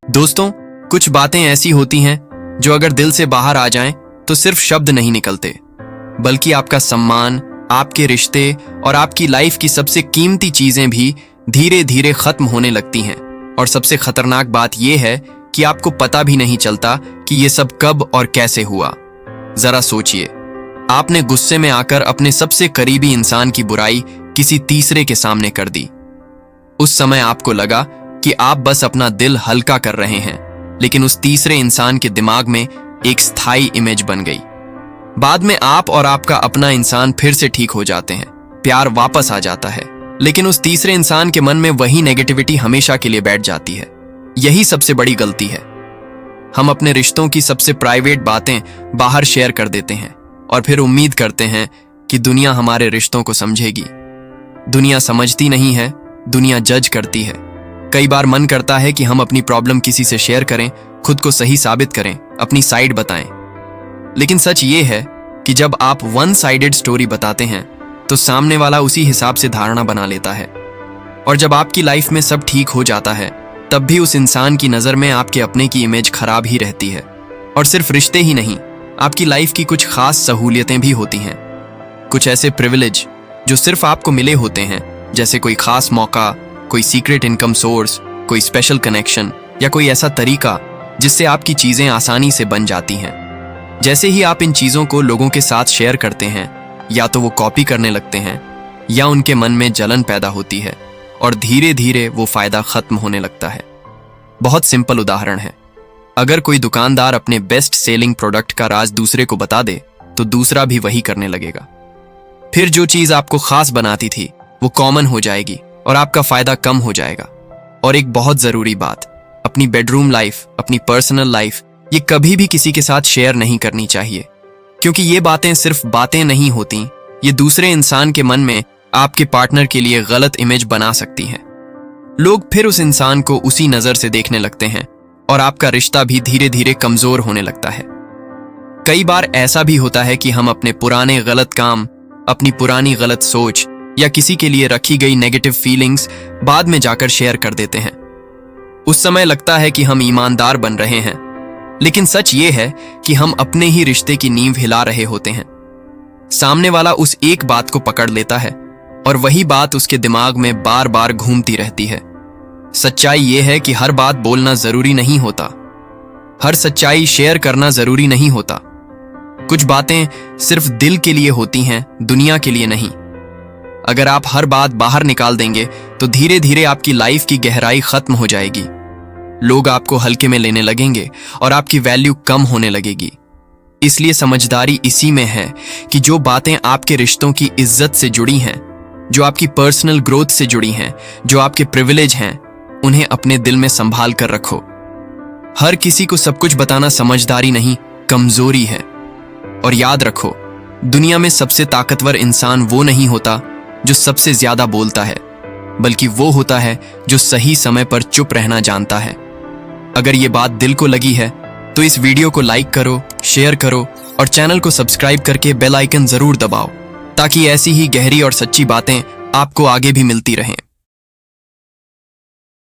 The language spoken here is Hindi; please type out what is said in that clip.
दोस्तों, कुछ बातें ऐसी होती हैं जो अगर दिल से बाहर आ जाएं तो सिर्फ शब्द नहीं निकलते, बल्कि आपका सम्मान, आपके रिश्ते और आपकी लाइफ की सबसे कीमती चीजें भी धीरे धीरे खत्म होने लगती हैं। और सबसे खतरनाक बात यह है कि आपको पता भी नहीं चलता कि यह सब कब और कैसे हुआ। जरा सोचिए, आपने गुस्से में आकर अपने सबसे करीबी इंसान की बुराई किसी तीसरे के सामने कर दी। उस समय आपको लगा कि आप बस अपना दिल हल्का कर रहे हैं, लेकिन उस तीसरे इंसान के दिमाग में एक स्थायी इमेज बन गई। बाद में आप और आपका अपना इंसान फिर से ठीक हो जाते हैं, प्यार वापस आ जाता है, लेकिन उस तीसरे इंसान के मन में वही नेगेटिविटी हमेशा के लिए बैठ जाती है। यही सबसे बड़ी गलती है। हम अपने रिश्तों की सबसे प्राइवेट बातें बाहर शेयर कर देते हैं और फिर उम्मीद करते हैं कि दुनिया हमारे रिश्तों को समझेगी। दुनिया समझती नहीं है, दुनिया जज करती है। कई बार मन करता है कि हम अपनी प्रॉब्लम किसी से शेयर करें, खुद को सही साबित करें, अपनी साइड बताएं। लेकिन सच ये है कि जब आप वन साइडेड स्टोरी बताते हैं तो सामने वाला उसी हिसाब से धारणा बना लेता है। और जब आपकी लाइफ में सब ठीक हो जाता है, तब भी उस इंसान की नज़र में आपके अपने की इमेज खराब ही रहती है। और सिर्फ रिश्ते ही नहीं, आपकी लाइफ की कुछ खास सहूलियतें भी होती हैं। कुछ ऐसे प्रिविलेज जो सिर्फ आपको मिले होते हैं, जैसे कोई खास मौका, कोई सीक्रेट इनकम सोर्स, कोई स्पेशल कनेक्शन या कोई ऐसा तरीका जिससे आपकी चीजें आसानी से बन जाती हैं। जैसे ही आप इन चीजों को लोगों के साथ शेयर करते हैं, या तो वो कॉपी करने लगते हैं या उनके मन में जलन पैदा होती है और धीरे धीरे वो फायदा खत्म होने लगता है। बहुत सिंपल उदाहरण है, अगर कोई दुकानदार अपने बेस्ट सेलिंग प्रोडक्ट का राज दूसरे को बता दे तो दूसरा भी वही करने लगेगा। फिर जो चीज आपको खास बनाती थी वो कॉमन हो जाएगी और आपका फायदा कम हो जाएगा। और एक बहुत जरूरी बात, अपनी बेडरूम लाइफ, अपनी पर्सनल लाइफ, ये कभी भी किसी के साथ शेयर नहीं करनी चाहिए, क्योंकि ये बातें सिर्फ बातें नहीं होती, ये दूसरे इंसान के मन में आपके पार्टनर के लिए गलत इमेज बना सकती हैं। लोग फिर उस इंसान को उसी नजर से देखने लगते हैं और आपका रिश्ता भी धीरे धीरे कमजोर होने लगता है। कई बार ऐसा भी होता है कि हम अपने पुराने गलत काम, अपनी पुरानी गलत सोच या किसी के लिए रखी गई नेगेटिव फीलिंग्स बाद में जाकर शेयर कर देते हैं। उस समय लगता है कि हम ईमानदार बन रहे हैं, लेकिन सच ये है कि हम अपने ही रिश्ते की नींव हिला रहे होते हैं। सामने वाला उस एक बात को पकड़ लेता है और वही बात उसके दिमाग में बार बार घूमती रहती है। सच्चाई ये है कि हर बात बोलना जरूरी नहीं होता, हर सच्चाई शेयर करना जरूरी नहीं होता। कुछ बातें सिर्फ दिल के लिए होती हैं, दुनिया के लिए नहीं। अगर आप हर बात बाहर निकाल देंगे तो धीरे धीरे आपकी लाइफ की गहराई खत्म हो जाएगी। लोग आपको हल्के में लेने लगेंगे और आपकी वैल्यू कम होने लगेगी। इसलिए समझदारी इसी में है कि जो बातें आपके रिश्तों की इज्जत से जुड़ी हैं, जो आपकी पर्सनल ग्रोथ से जुड़ी हैं, जो आपके प्रिविलेज हैं, उन्हें अपने दिल में संभाल कर रखो। हर किसी को सब कुछ बताना समझदारी नहीं, कमजोरी है। और याद रखो, दुनिया में सबसे ताकतवर इंसान वो नहीं होता जो सबसे ज्यादा बोलता है, बल्कि वो होता है जो सही समय पर चुप रहना जानता है। अगर ये बात दिल को लगी है तो इस वीडियो को लाइक करो, शेयर करो और चैनल को सब्सक्राइब करके बेल आइकन जरूर दबाओ, ताकि ऐसी ही गहरी और सच्ची बातें आपको आगे भी मिलती रहें।